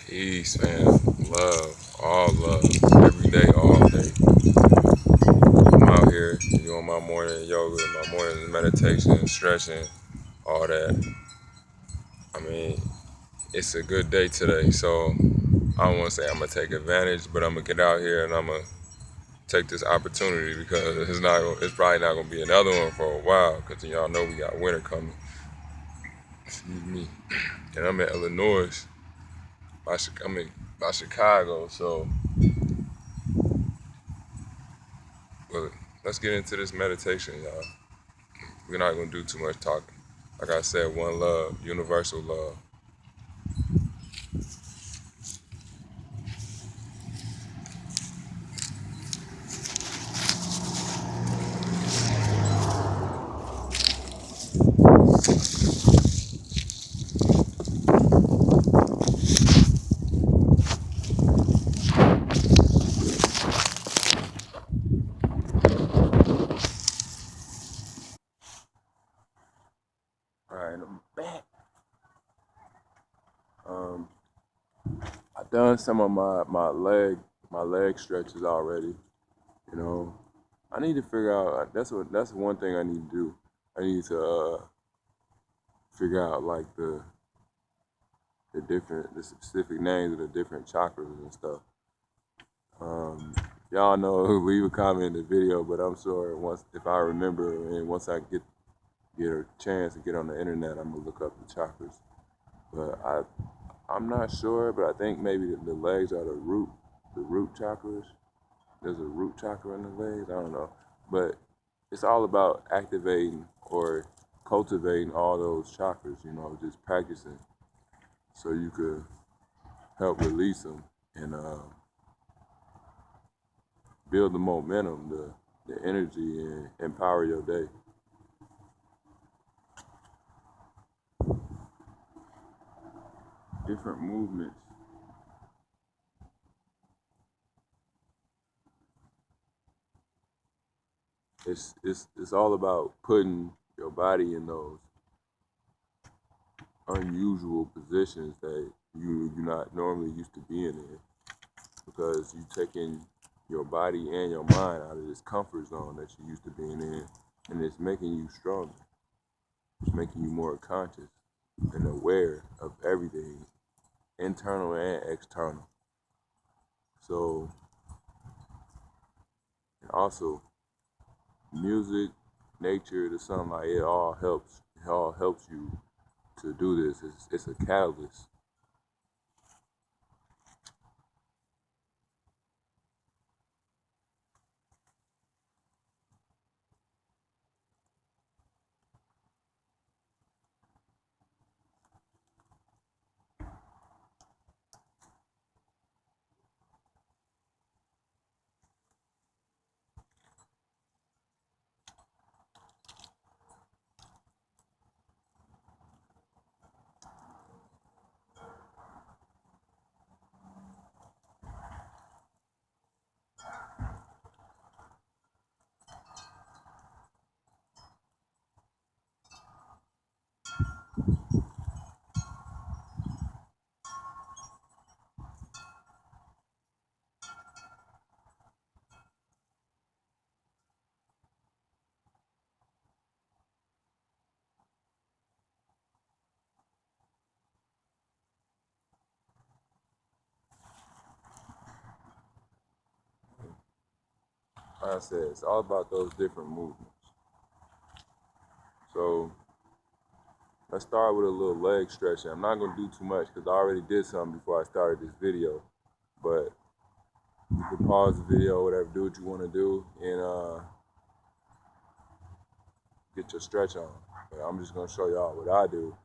Peace, man. Love, every day, all day. I'm out here doing my morning yoga, my morning meditation, stretching, all that. I mean, it's a good day today, so I don't want to say I'm gonna take advantage, but I'm gonna get out here and I'm gonna take this opportunity because it's probably not gonna be another one for a while because y'all know we got winter coming. Excuse me. And I'm in Illinois, I'm in by Chicago, so but let's get into this meditation, y'all. We're not gonna do too much talking. Like I said, one love, universal love. All right, I'm back. Um, I've done some of my leg stretches already. You know, I need to figure out. That's one thing I need to do. I need to figure out like the specific names of the different chakras and stuff. Y'all know, leave a comment in the video, but I'm sure once if I remember and once I get a chance to get on the internet, I'm gonna look up the chakras. But I'm not sure, but I think maybe the legs are the root chakras. There's a root chakra in the legs. I don't know, but it's all about activating or cultivating all those chakras. You know, just practicing so you could help release them and build the momentum, the energy, and empower your day. Different movements. It's all about putting your body in those unusual positions that you're not normally used to being in, because you taking your body and your mind out of this comfort zone that you're used to being in, and it's making you stronger. It's making you more conscious and aware of everything, internal and external. So, and also music, nature, the sunlight, it all helps. It all helps you to do this. It's a catalyst. Like I said, it's all about those different movements. So let's start with a little leg stretching. I'm not gonna do too much because I already did something before I started this video. But you can pause the video, whatever, do what you want to do, and get your stretch on. But I'm just gonna show y'all what I do,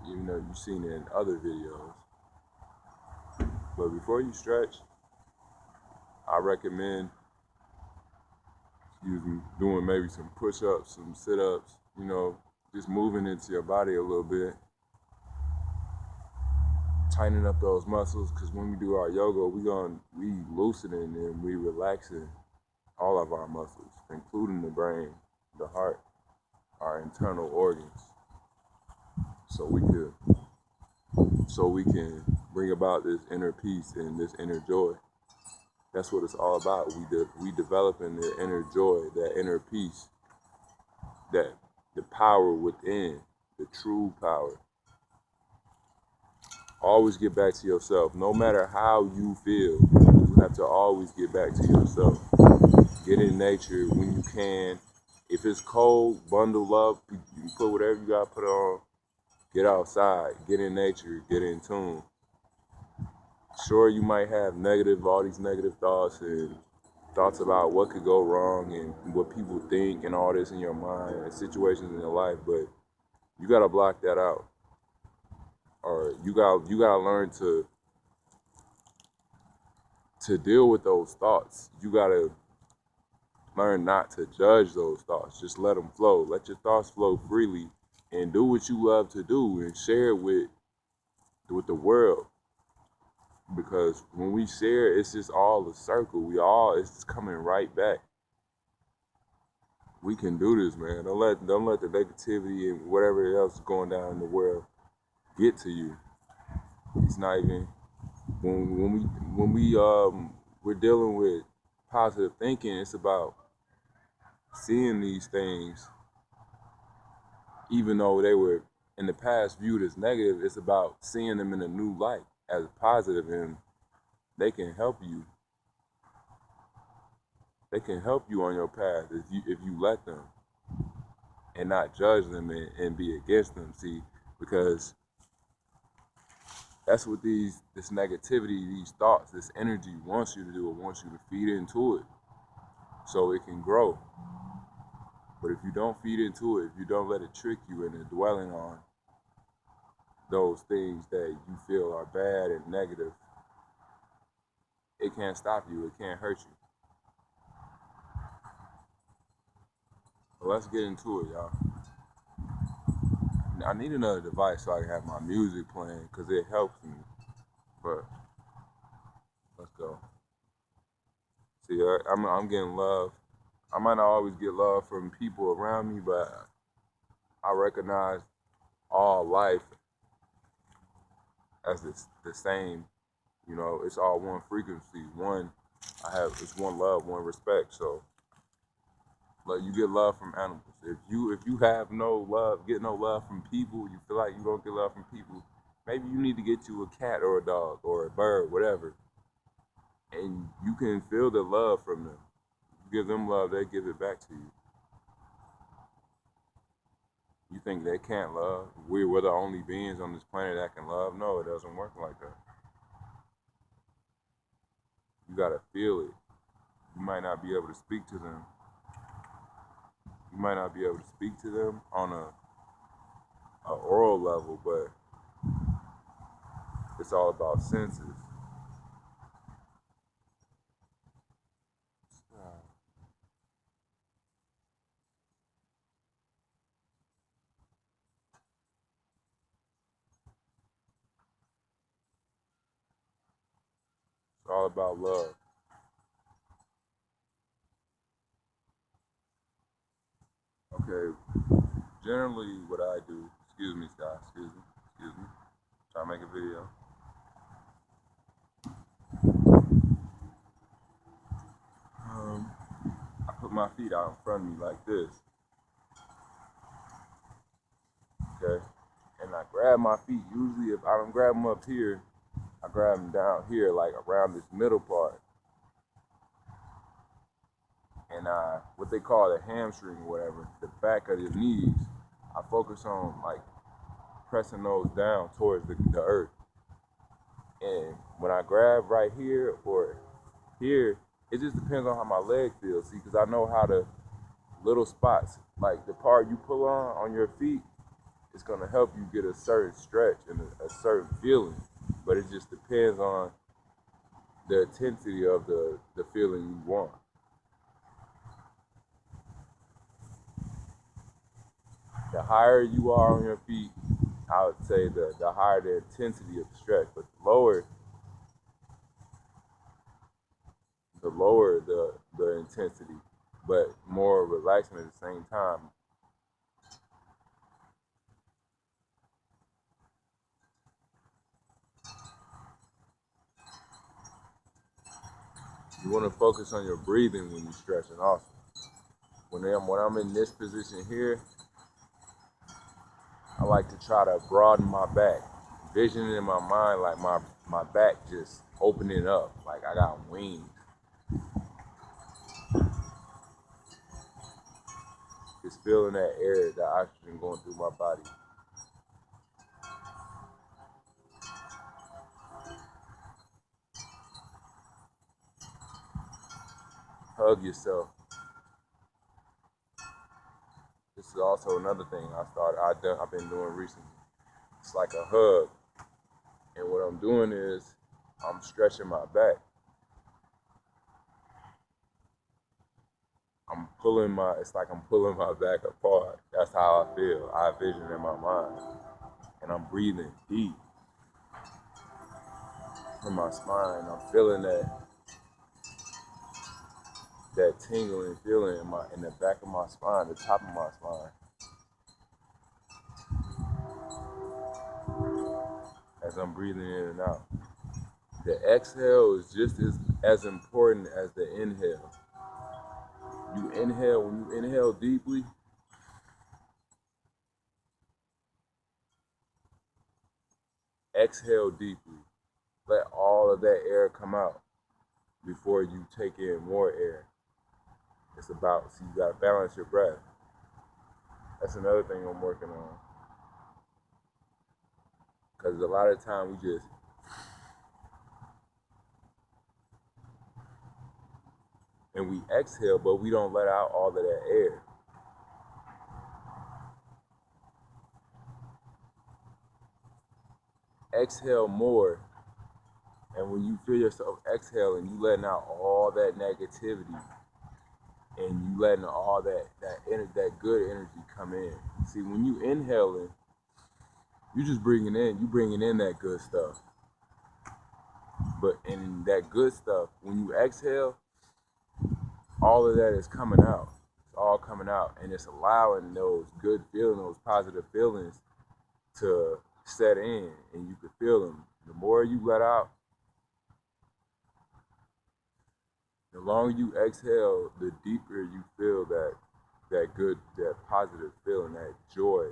even though you've seen it in other videos. But before you stretch, I recommend, doing maybe some push-ups, some sit-ups, just moving into your body a little bit, tightening up those muscles, because when we do our yoga, we loosening and we relaxing all of our muscles, including the brain, the heart, our internal organs, so we can bring about this inner peace and this inner joy. That's what it's all about. We developing the inner joy, that inner peace, that the power within, the true power. Always get back to yourself. No matter how you feel, you have to always get back to yourself. Get in nature when you can. If it's cold, bundle up. You put whatever you got to put on. Get outside. Get in nature. Get in tune. Sure, you might have all these negative thoughts and thoughts about what could go wrong and what people think and all this in your mind and situations in your life, but you got to block that out. Or you got to learn to deal with those thoughts. You got to learn not to judge those thoughts. Just let them flow. Let your thoughts flow freely and do what you love to do and share it with the world. Because when we share, it's just all a circle. It's just coming right back. We can do this, man. Don't let the negativity and whatever else is going down in the world get to you. It's not even we're dealing with positive thinking. It's about seeing these things, even though they were in the past viewed as negative. It's about seeing them in a new light as positive, and they can help you. They can help you on your path if you let them, and not judge them and be against them. See, because that's what this negativity, these thoughts, this energy wants you to do. It wants you to feed into it so it can grow. But if you don't feed into it, if you don't let it trick you into dwelling on those things that you feel are bad and negative, it can't stop you. It can't hurt you. So let's get into it, y'all. I need another device so I can have my music playing because it helps me. But let's go. See, I'm getting love. I might not always get love from people around me, but I recognize all life as the same. You know, it's all one frequency. It's one love, one respect. So, like, you get love from animals. If you have no love, get no love from people, you feel like you don't get love from people, maybe you need to get you a cat or a dog or a bird, whatever, and you can feel the love from them. You give them love, they give it back to you. You think they can't love? We're the only beings on this planet that can love? No, it doesn't work like that. You gotta feel it. You might not be able to speak to them. You might not be able to speak to them on a oral level, but it's all about senses. It's all about love. Okay, generally what I do, excuse me, Scott, excuse me, trying to make a video. I put my feet out in front of me like this, okay? And I grab my feet. Usually if I don't grab them up here, I grab them down here, like around this middle part. And what they call the hamstring or whatever, the back of your knees, I focus on like pressing those down towards the earth. And when I grab right here or here, it just depends on how my leg feels. See, because I know how the little spots, like the part you pull on your feet, it's gonna help you get a certain stretch and a certain feeling. But it just depends on the intensity of the feeling you want. The higher you are on your feet, I would say the higher the intensity of the stretch, but the lower the intensity, but more relaxing at the same time. You want to focus on your breathing when you're stretching also. When I'm in this position here, I like to try to broaden my back. Visioning in my mind like my back just opening up, like I got wings. Just feeling that air, the oxygen going through my body. Hug yourself. This is also another thing I've been doing recently. It's like a hug. And what I'm doing is I'm stretching my back. It's like I'm pulling my back apart. That's how I feel. I vision in my mind. And I'm breathing deep from my spine. I'm feeling that tingling feeling in the back of my spine, the top of my spine. As I'm breathing in and out. The exhale is just as important as the inhale. When you inhale deeply, exhale deeply. Let all of that air come out before you take in more air. So you gotta balance your breath. That's another thing I'm working on. Because a lot of time we exhale, but we don't let out all of that air. Exhale more, and when you feel yourself exhaling, you letting out all that negativity, and you letting all that good energy come in. See, when you inhaling, you just bringing in that good stuff. But in that good stuff, when you exhale, all of that is coming out. It's all coming out, and it's allowing those good feelings, those positive feelings to set in, and you can feel them. The more you let out, the longer you exhale, the deeper you feel that good, that positive feeling, that joy.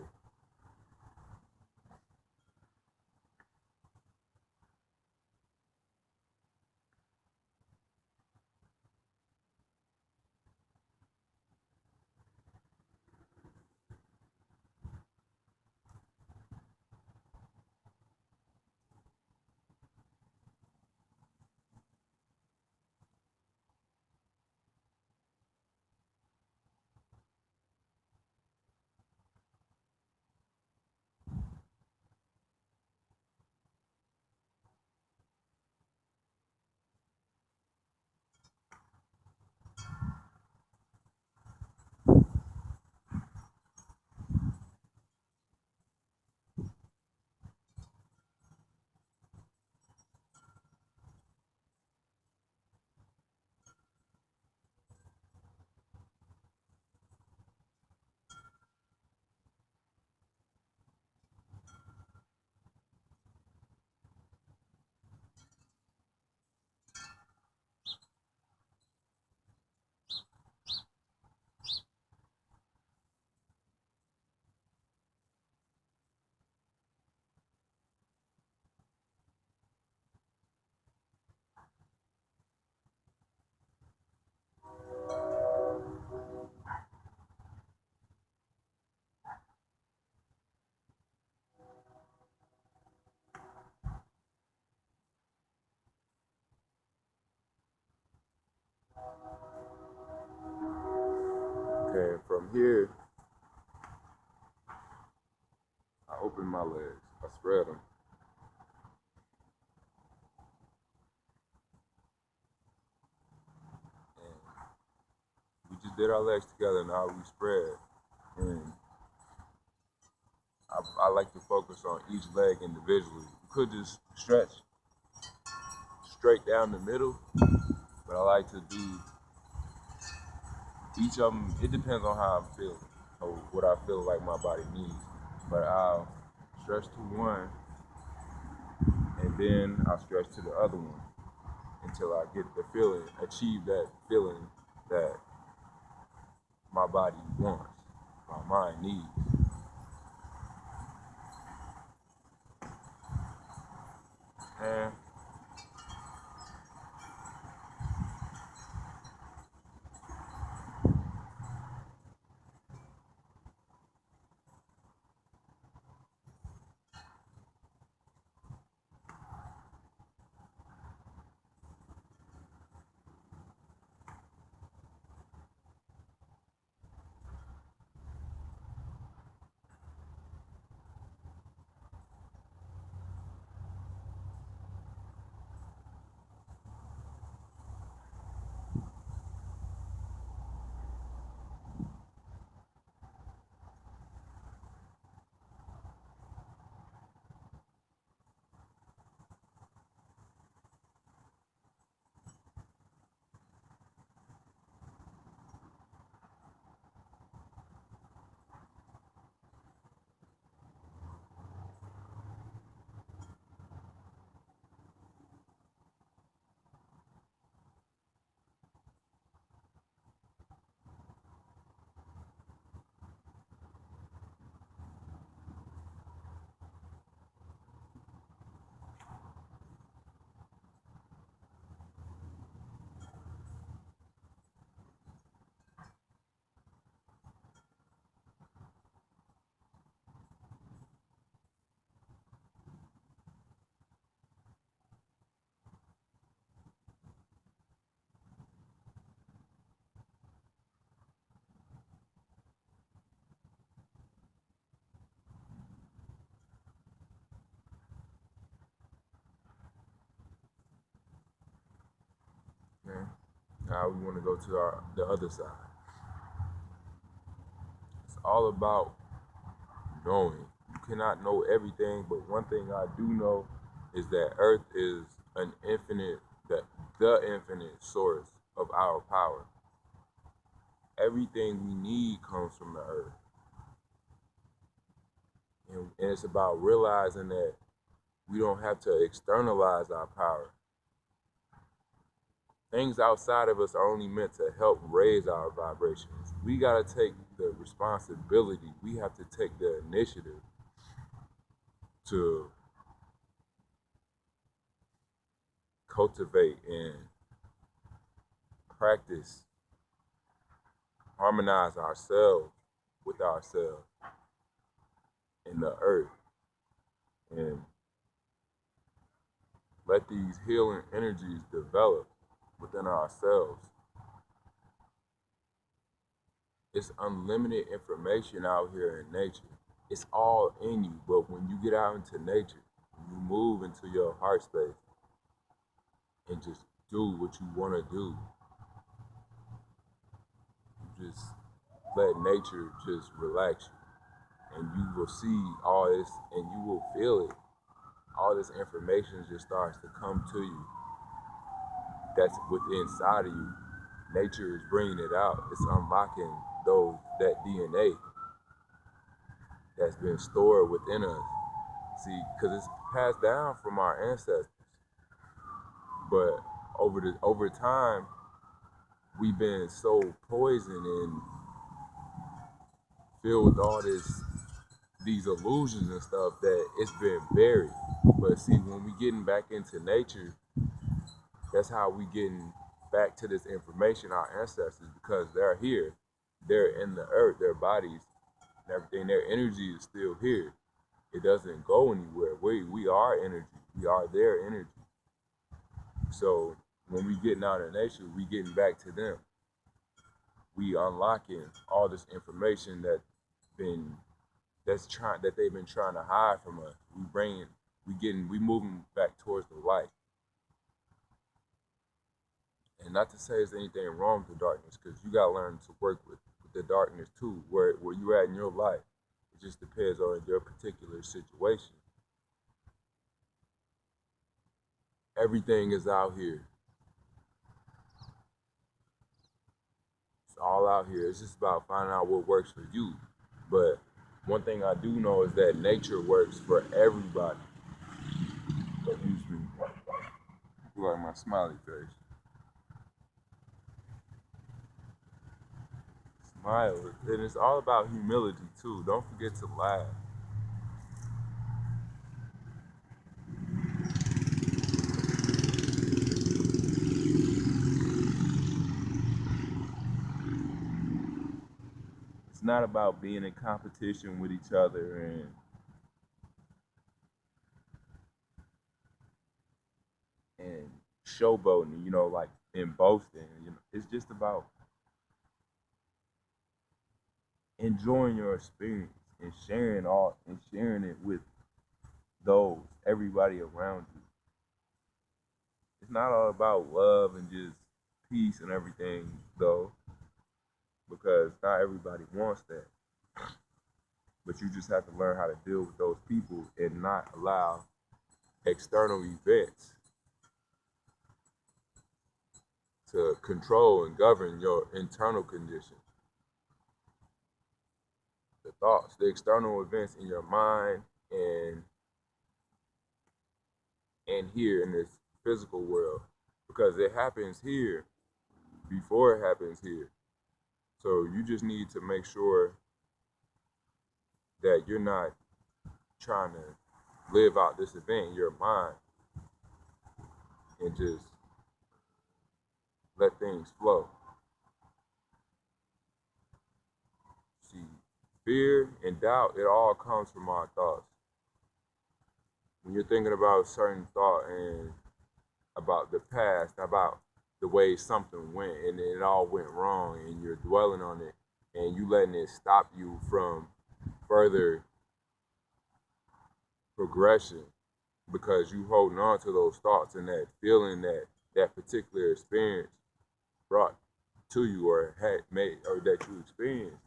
Okay, from here, I open my legs, I spread them. And we just did our legs together, now we spread. And I like to focus on each leg individually. You could just stretch straight down the middle, but I like to do each of them. It depends on how I'm feeling or what I feel like my body needs. But I'll stretch to one, and then I'll stretch to the other one. until I get the feeling, achieve that feeling that my body wants, my mind needs. And okay, now we want to go to the other side. It's all about knowing. You cannot know everything, but one thing I do know is that Earth is an infinite, the infinite source of our power. Everything we need comes from the Earth. And it's about realizing that we don't have to externalize our power. Things outside of us are only meant to help raise our vibrations. We got to take the responsibility. We have to take the initiative to cultivate and practice, harmonize ourselves with ourselves in the earth, and let these healing energies develop within ourselves. It's unlimited information out here in nature. It's all in you, but when you get out into nature, you move into your heart space and just do what you want to do. You just let nature just relax you, and you will see all this, and you will feel it. All this information just starts to come to you. That's within inside of you. Nature is bringing it out. It's unlocking that DNA that's been stored within us. See, because it's passed down from our ancestors, but over time, we've been so poisoned and filled with all these illusions and stuff that it's been buried. But see, when we getting back into nature, that's how we getting back to this information, our ancestors, because they're here, they're in the earth, their bodies and everything, their energy is still here. It doesn't go anywhere. We are energy. We are their energy. So when we getting out of nature, we getting back to them. We unlocking all this information that they've been trying to hide from us. We moving back towards the light. And not to say there's anything wrong with the darkness, because you gotta learn to work with the darkness too, where you're at in your life. It just depends on your particular situation. Everything is out here. It's all out here. It's just about finding out what works for you. But one thing I do know is that nature works for everybody. Excuse me. I feel like my smiley face. Smile. And it's all about humility too. Don't forget to laugh. It's not about being in competition with each other and showboating, you know, like and boasting. You know, it's just about enjoying your experience and sharing it with everybody around you. It's not all about love and just peace and everything though, because not everybody wants that. But you just have to learn how to deal with those people and not allow external events to control and govern your internal condition. The thoughts, the external events in your mind and here in this physical world, because it happens here before it happens here. So you just need to make sure that you're not trying to live out this event in your mind and just let things flow. See, fear and doubt, it all comes from our thoughts. When you're thinking about a certain thought and about the past, about the way something went and it all went wrong and you're dwelling on it and you letting it stop you from further progression because you holding on to those thoughts and that feeling that that particular experience brought to you or had made or that you experienced,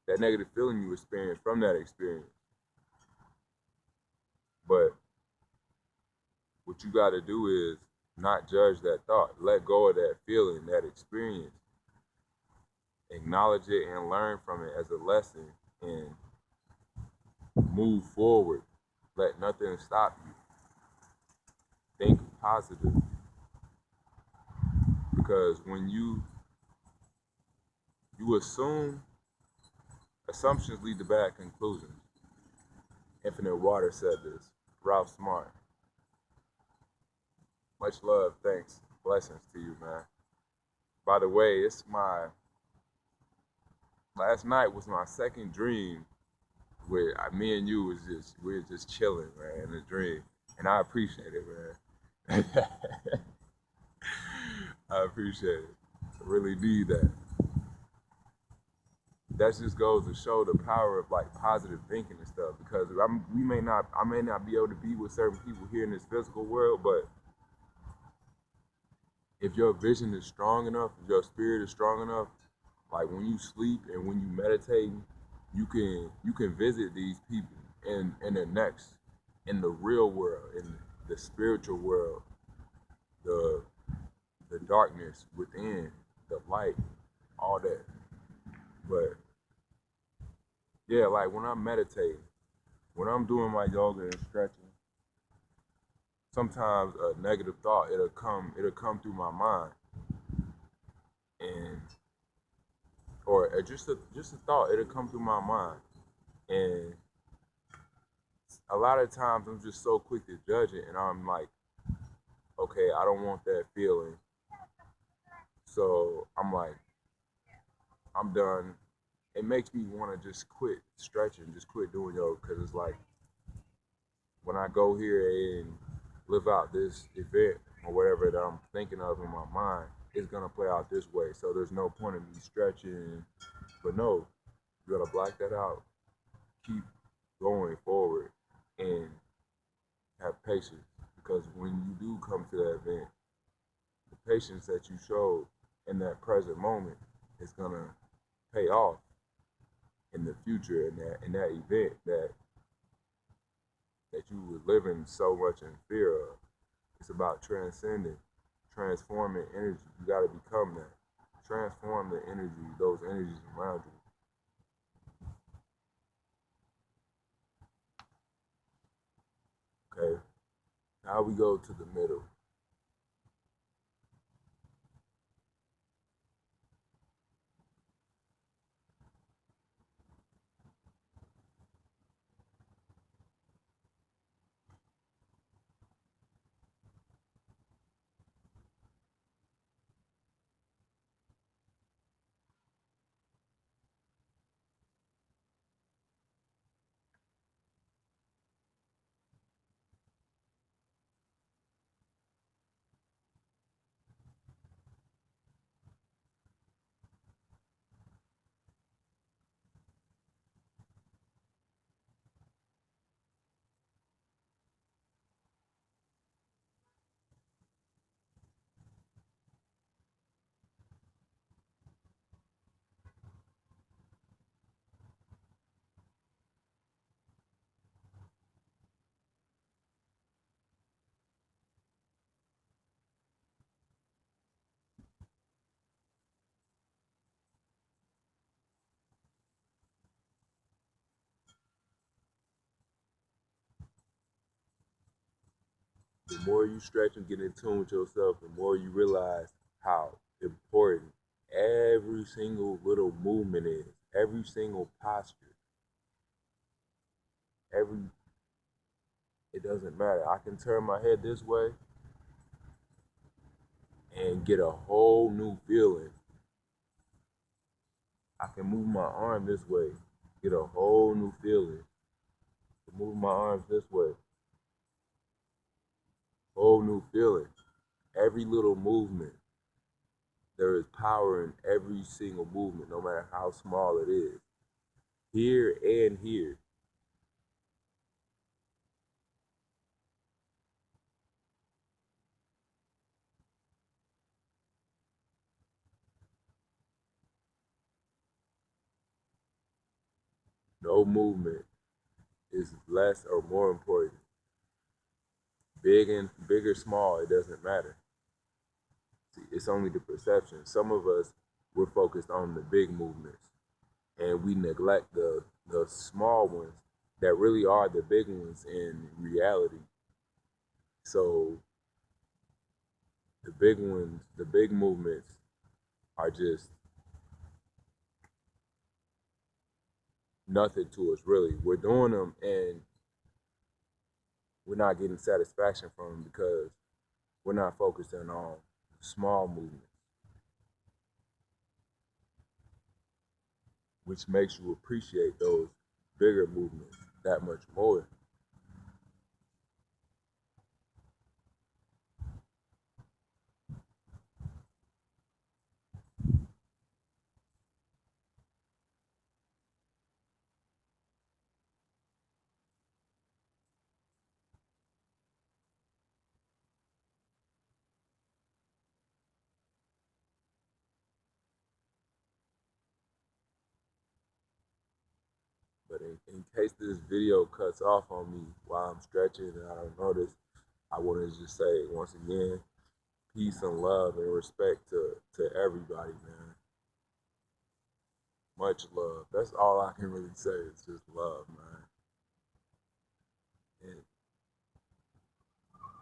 that negative feeling you experienced from that experience. But what you got to do is not judge that thought. Let go of that feeling, that experience. Acknowledge it and learn from it as a lesson and move forward. Let nothing stop you. Think positive. Because when you assume, assumptions lead to bad conclusions. Infinite Water said this. Ralph Smart. Much love, thanks, blessings to you, man. By the way, last night was my second dream where me and you we were just chilling, man, in a dream, and I appreciate it, man. I appreciate it. I really need that. That just goes to show the power of like positive thinking and stuff. Because I may not be able to be with certain people here in this physical world, but if your vision is strong enough, if your spirit is strong enough, like when you sleep and when you meditate, you can visit these people in the real world, in the spiritual world, the darkness within, the light, all that. But yeah, like when I'm meditating, when I'm doing my yoga and stretching, sometimes a negative thought it'll come through my mind, and or just a thought it'll come through my mind, and a lot of times I'm just so quick to judge it, and I'm like, okay, I don't want that feeling, so I'm like, I'm done. It makes me want to just quit stretching, just quit doing yoga, because it's like when I go here and live out this event or whatever that I'm thinking of in my mind, it's gonna play out this way. So there's no point in me stretching. But no, you gotta block that out. Keep going forward and have patience, because when you do come to that event, the patience that you showed in that present moment is gonna pay off in the future in that event that you were living so much in fear of. It's about transcending, transforming energy. You got to become that. Transform the energy, those energies around you. Okay? Now we go to the middle. The more you stretch and get in tune with yourself, the more you realize how important every single little movement is, every single posture, it doesn't matter. I can turn my head this way and get a whole new feeling. I can move my arm this way, get a whole new feeling. Move my arms this way, whole new feeling. Every little movement, there is power in every single movement, no matter how small it is. Here and here. No movement is less or more important. Big or small, it doesn't matter. See, it's only the perception. Some of us, we're focused on the big movements and we neglect the small ones that really are the big ones in reality. So the big ones, the big movements are just nothing to us really. We're doing them and we're not getting satisfaction from them because we're not focusing on small movements, which makes you appreciate those bigger movements that much more. But in case this video cuts off on me while I'm stretching and I don't notice, I want to just say once again, peace and love and respect to everybody, man. Much love. That's all I can really say. It's just love, man. And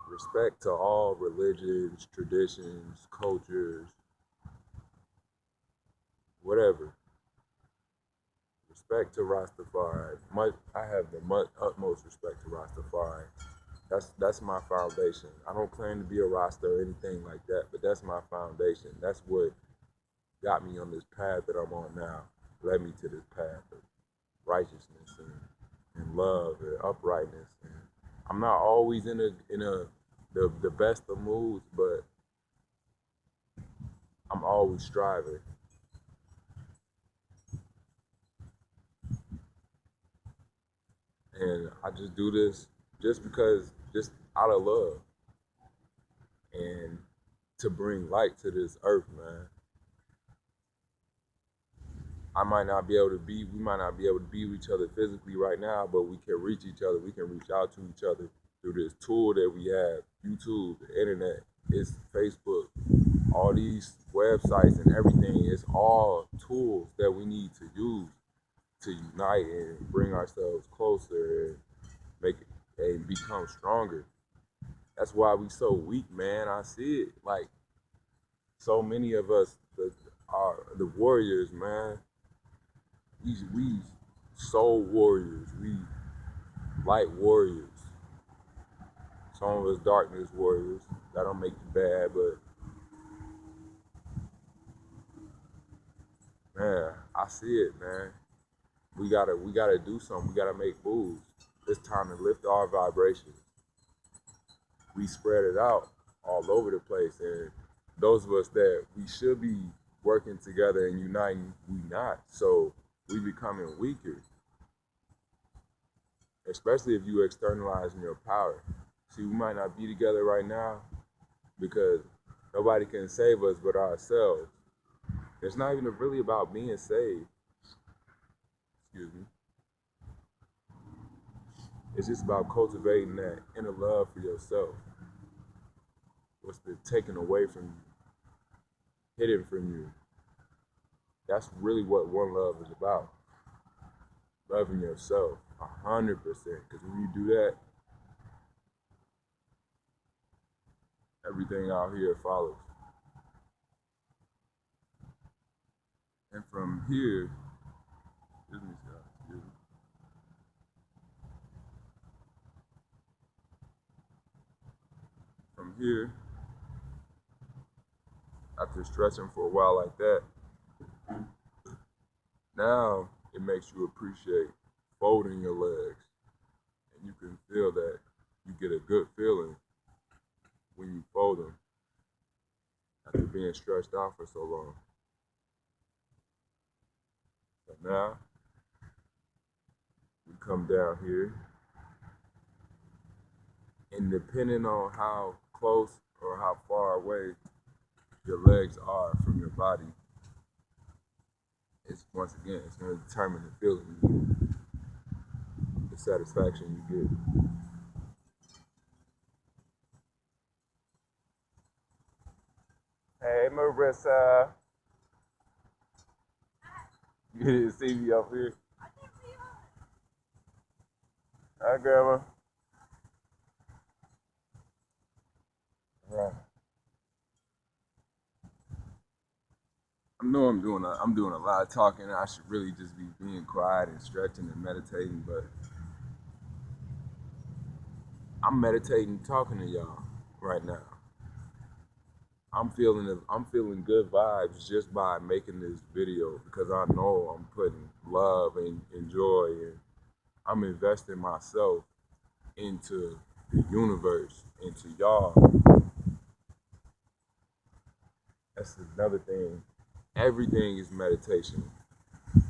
respect to all religions, traditions, cultures, whatever. Respect to Rastafari. I have the utmost respect to Rastafari. That's my foundation. I don't claim to be a Rasta or anything like that, but that's my foundation. That's what got me on this path that I'm on now. Led me to this path of righteousness and love and uprightness. And I'm not always in the best of moods, but I'm always striving. And I just do this just out of love and to bring light to this earth, man. We might not be able to be with each other physically right now, but we can reach each other. We can reach out to each other through this tool that we have, YouTube, the internet, it's Facebook, all these websites and everything. It's all tools that we need to use to unite and bring ourselves closer and make it and become stronger. That's why we so weak, man. I see it. Like so many of us are the warriors, man. We soul warriors. We light warriors. Some of us darkness warriors. That don't make you bad, but man, I see it, man. We gotta do something. We gotta make moves. It's time to lift our vibrations. We spread it out all over the place, and those of us that we should be working together and uniting, we not. So we becoming weaker, especially if you externalizing your power. See, we might not be together right now because nobody can save us but ourselves. It's not even really about being saved. Excuse me. It's just about cultivating that inner love for yourself. What's been taken away from you, hidden from you. That's really what one love is about. Loving yourself 100%. Because when you do that, everything out here follows. And from here, excuse me, Scott, excuse me. From here, after stretching for a while like that, now it makes you appreciate folding your legs. And you can feel that you get a good feeling when you fold them after being stretched out for so long. So now we come down here, and depending on how close or how far away your legs are from your body, it's once again, it's going to determine the feeling you get, the satisfaction you get. Hey, Marissa. You didn't see me up here? Hi, Grandma. Right. I know I'm doing a lot of talking. I should really just be being quiet and stretching and meditating, but I'm meditating, talking to y'all right now. I'm feeling good vibes just by making this video because I know I'm putting love and joy, and I'm investing myself into the universe, into y'all. That's another thing. Everything is meditation.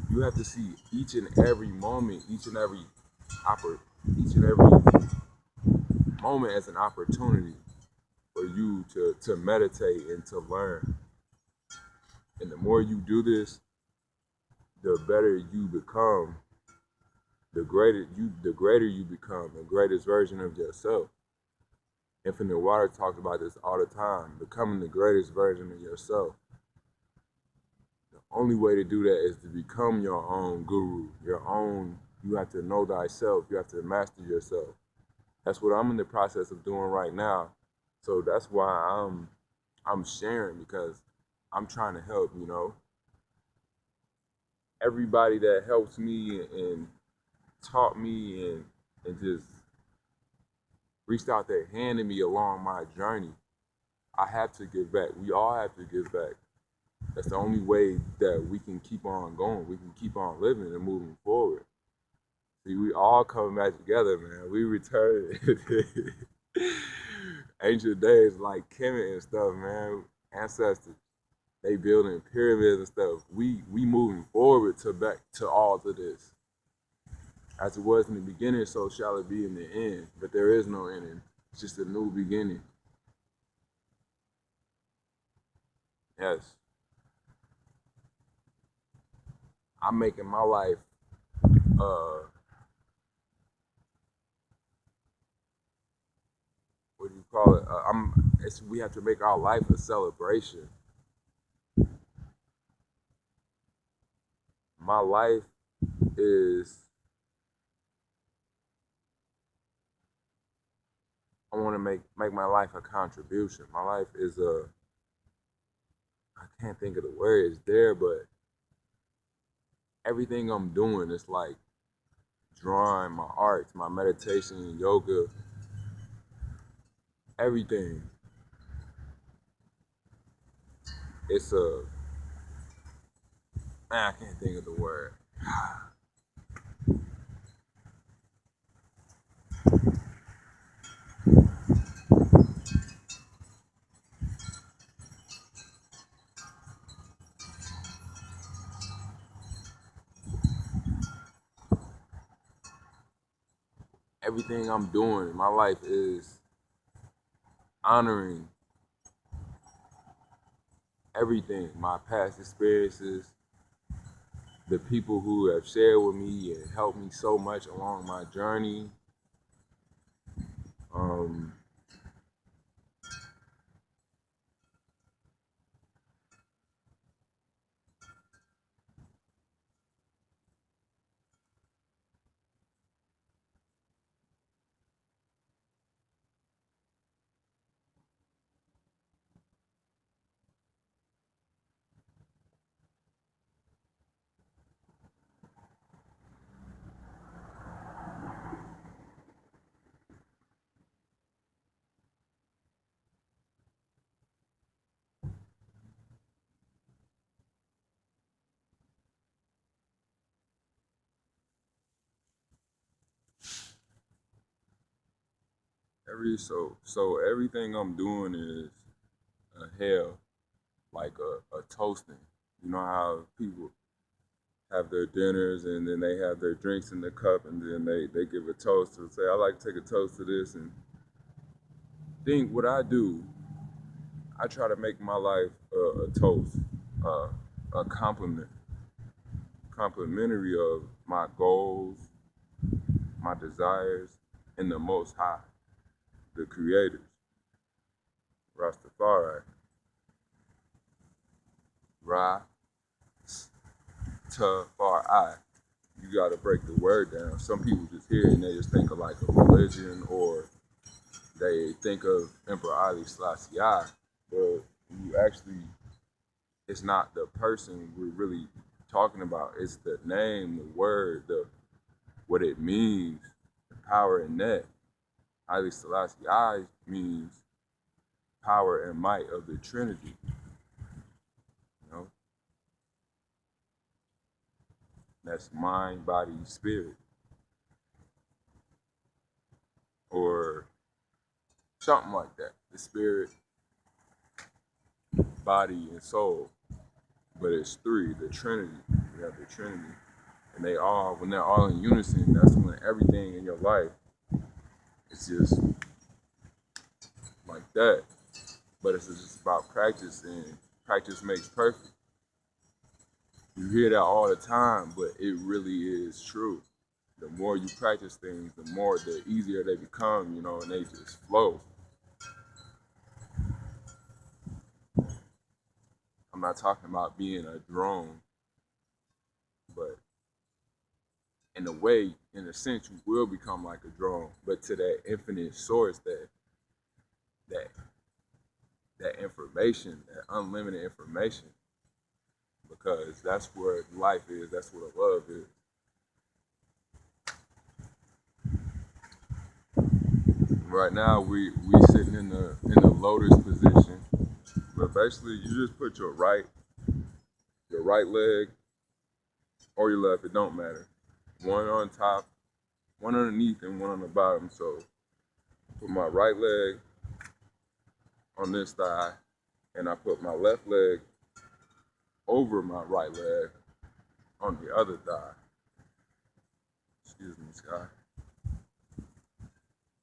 You have to see each and every moment, each and every moment as an opportunity for you to meditate and to learn. And the more you do this, the better you become, the greater you become, the greatest version of yourself. Infinite Water talks about this all the time, becoming the greatest version of yourself. The only way to do that is to become your own guru, you have to know thyself, you have to master yourself. That's what I'm in the process of doing right now. So that's why I'm sharing, because I'm trying to help, everybody that helps me and taught me and just reached out their hand to me along my journey. I have to give back. We all have to give back. That's the only way that we can keep on going. We can keep on living and moving forward. See, we all come back together, man. We return ancient days like Kemet and stuff, man. Ancestors, they building pyramids and stuff. We moving forward to back to all of this. As it was in the beginning, so shall it be in the end. But there is no ending. It's just a new beginning. Yes. I'm making my life what do you call it? We have to make our life a celebration. My life is, I want to make my life a contribution. My life is I can't think of the words there, but everything I'm doing is like drawing, my arts, my meditation, yoga, everything. It's I can't think of the word. Everything I'm doing in my life is honoring everything, my past experiences, the people who have shared with me and helped me so much along my journey. So everything I'm doing is a hell, like a toasting. You know how people have their dinners and then they have their drinks in the cup and then they give a toast and say, I like to take a toast to this. And think what I do, I try to make my life a toast, uh, a complimentary of my goals, my desires, and the Most High, the Creators, Rastafari, Ra, Tafari. You got to break the word down. Some people just hear it and they just think of like a religion, or they think of Emperor Ali Selassie I, but you actually, it's not the person we're really talking about. It's the name, the word, what it means, the power in that. Ali Selassie I means power and might of the Trinity. You know, that's mind, body, spirit, or something like that. The spirit, body, and soul. But it's three, the Trinity. We have the Trinity. And when they're all in unison, that's when everything in your life is just like that. But it's just about practice, and practice makes perfect. You hear that all the time, but it really is true. The more you practice things, the easier they become, and they just flow. I'm not talking about being a drone, but in a way, in a sense, you will become like a drone, but to that infinite source, that that information, that unlimited information, because that's where life is, that's where love is. Right now, we sitting in the lotus position, but basically, you just put your right leg or your left, it don't matter. One on top, one underneath, and one on the bottom. So, put my right leg on this thigh, and I put my left leg over my right leg on the other thigh. Excuse me, Sky.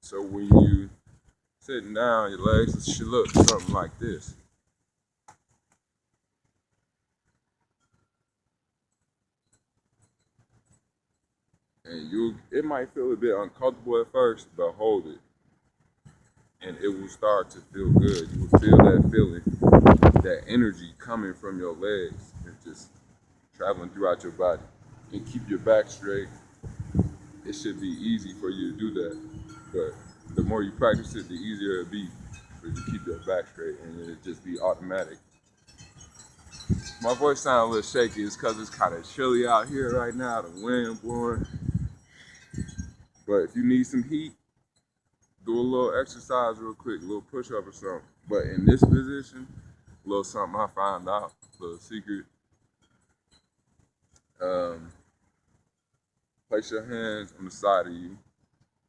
So when you sitting down, your legs should look something like this. And it might feel a bit uncomfortable at first, but hold it. And it will start to feel good. You will feel that feeling, that energy coming from your legs and just traveling throughout your body. And keep your back straight. It should be easy for you to do that. But the more you practice it, the easier it'll be for you to keep your back straight, and it'll just be automatic. My voice sounds a little shaky. It's because it's kind of chilly out here right now. The wind blowing. But if you need some heat, do a little exercise real quick, a little push-up or something. But in this position, a little something I found out, a little secret. Um, Place your hands on the side of you.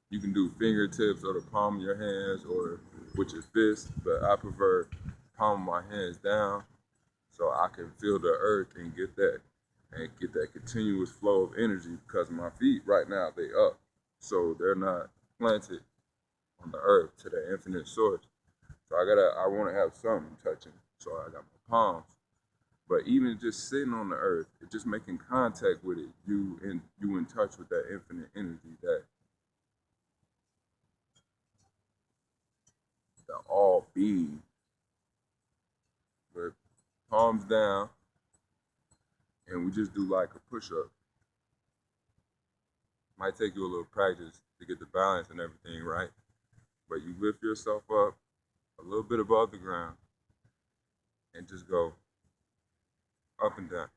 You can do fingertips or the palm of your hands or with your fist, but I prefer palm of my hands down so I can feel the earth and get that continuous flow of energy, because my feet right now, they up. So they're not planted on the earth to the infinite source. So I want to have something touching. So I got my palms. But even just sitting on the earth, just making contact with it, you in touch with that infinite energy, that the all being. But palms down, and we just do like a push-up. Might take you a little practice to get the balance and everything right, but you lift yourself up a little bit above the ground and just go up and down.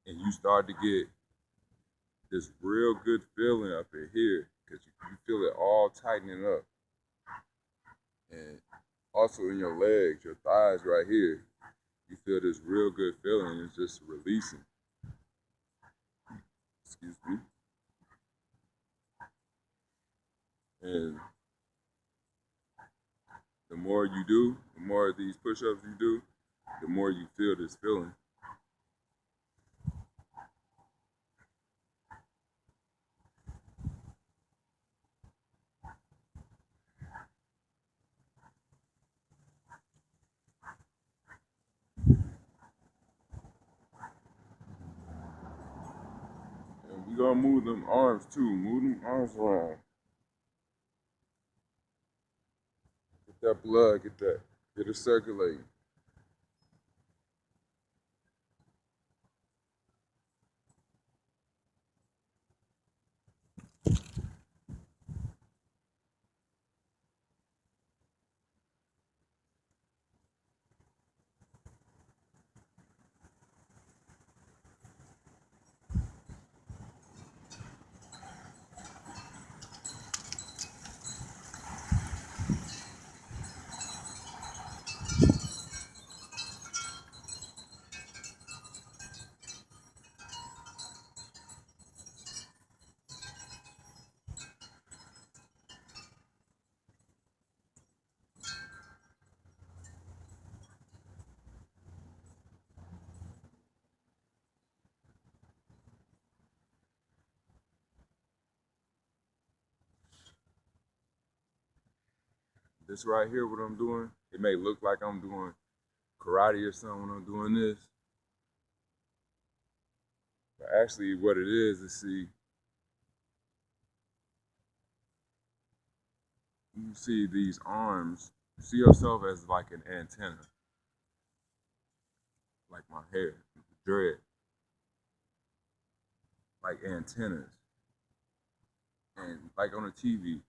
And you start to get this real good feeling up in here, because you feel it all tightening up. And Also in your legs, your thighs right here, you feel this real good feeling. It's just releasing. Excuse me. And the more you do, the more of these push-ups you do, the more you feel this feeling. And we gonna move them arms too. Move them arms around. Get that blood, get it circulating. This right here, what I'm doing, it may look like I'm doing karate or something when I'm doing this. But actually what it is see, you see these arms, you see yourself as like an antenna, like my hair, dread, like antennas. And like on a TV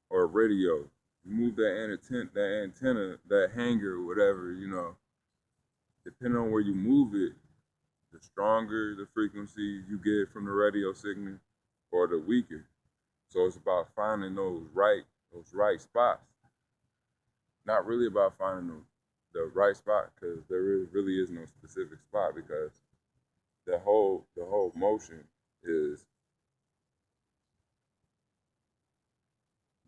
or a radio, you move that antenna, that hanger, whatever, depending on where you move it, the stronger the frequency you get from the radio signal or the weaker. So it's about finding those right spots. Not really about finding the right spot, because really is no specific spot, because the whole motion is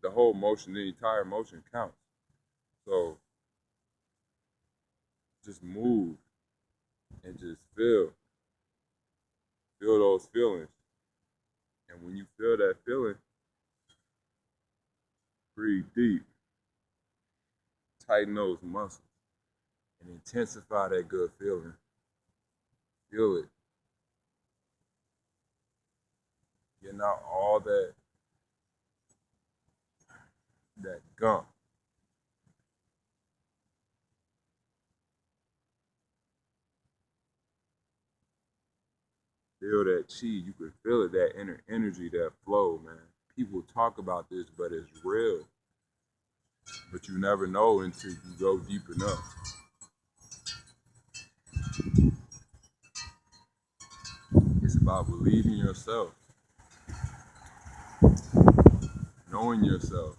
the entire motion counts. So just move and just feel those feelings. And when you feel that feeling, breathe deep, tighten those muscles, and intensify that good feeling. Feel it. Getting out all that gunk. Feel that chi. You can feel it, that inner energy, that flow, man. People talk about this, but it's real. But you never know until you go deep enough. It's about believing yourself, knowing yourself.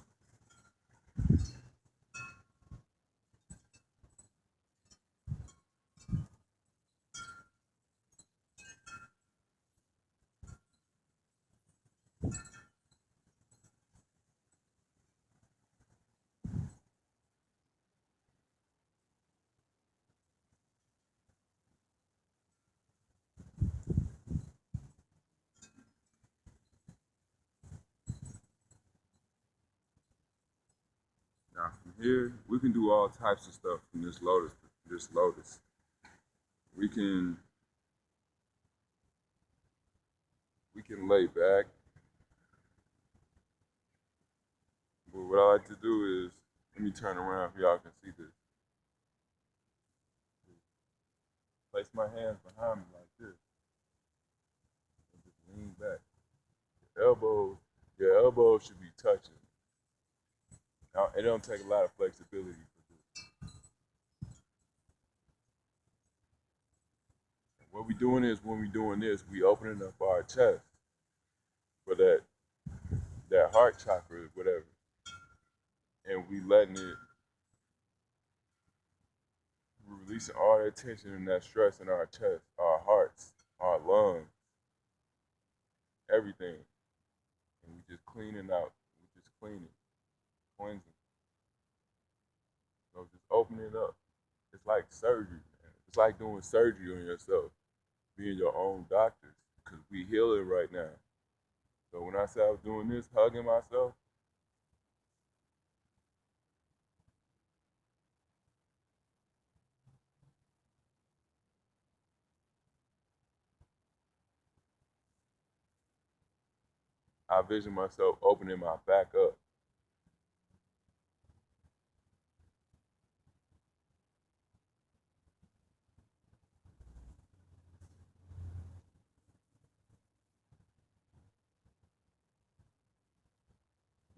Now from here, we can do all types of stuff from this lotus. We can lay back. But what I like to do is, let me turn around so y'all can see this. Place my hands behind me like this. And just lean back. Your elbows should be touching. Now, it don't take a lot of flexibility for this. What we doing is, when we doing this, we opening up our chest for that heart chakra, whatever, and we letting it We're releasing all that tension and that stress in our chest, our hearts, our lungs, everything. And we just cleaning out. We just cleaning, cleansing. So just open it up. It's like surgery, man. It's like doing surgery on yourself, being your own doctor. Because we healing right now. So when I say I was doing this, hugging myself, I vision myself opening my back up.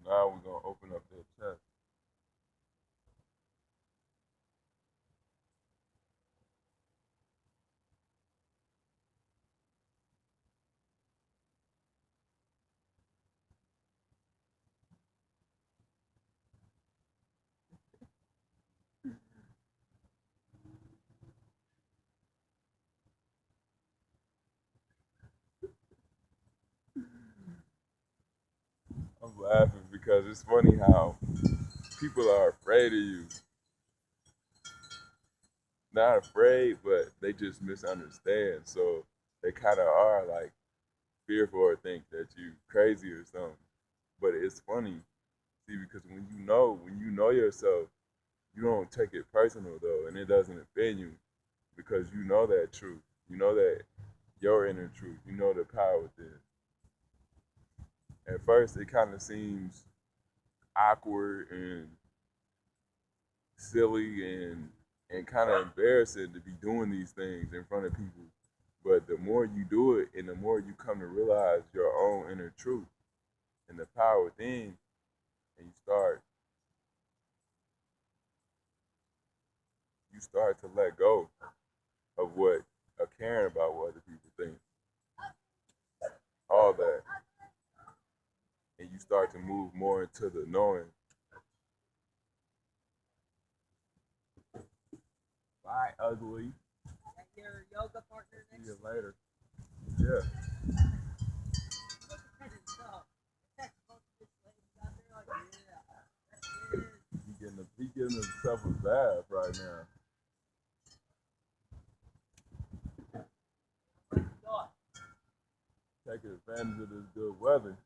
Now we're gonna open up that chest. I'm laughing because it's funny how people are afraid of you. Not afraid, but they just misunderstand. So they kind of are like fearful or think that you crazy or something. But it's funny, see, because when you know yourself, you don't take it personal though, and it doesn't offend you because you know that truth. You know that your inner truth. You know the power within. At first, it kind of seems awkward and silly and kind of embarrassing to be doing these things in front of people. But the more you do it, and the more you come to realize your own inner truth and the power within, and you start to let go of what of caring about what other people think, all that, and you start to move more into the knowing. Bye, ugly. Your yoga partner next. See you later. Yeah. He getting himself a bath right now. Taking advantage of this good weather.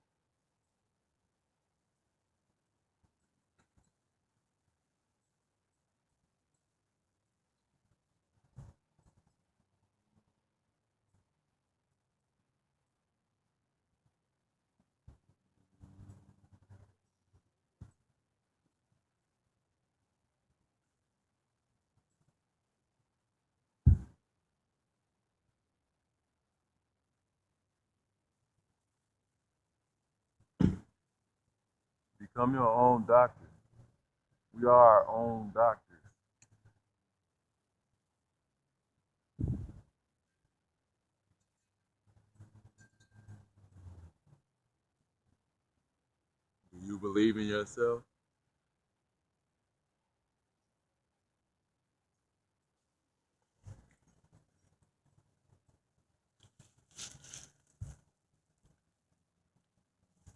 Become your own doctor. We are our own doctors. Do you believe in yourself?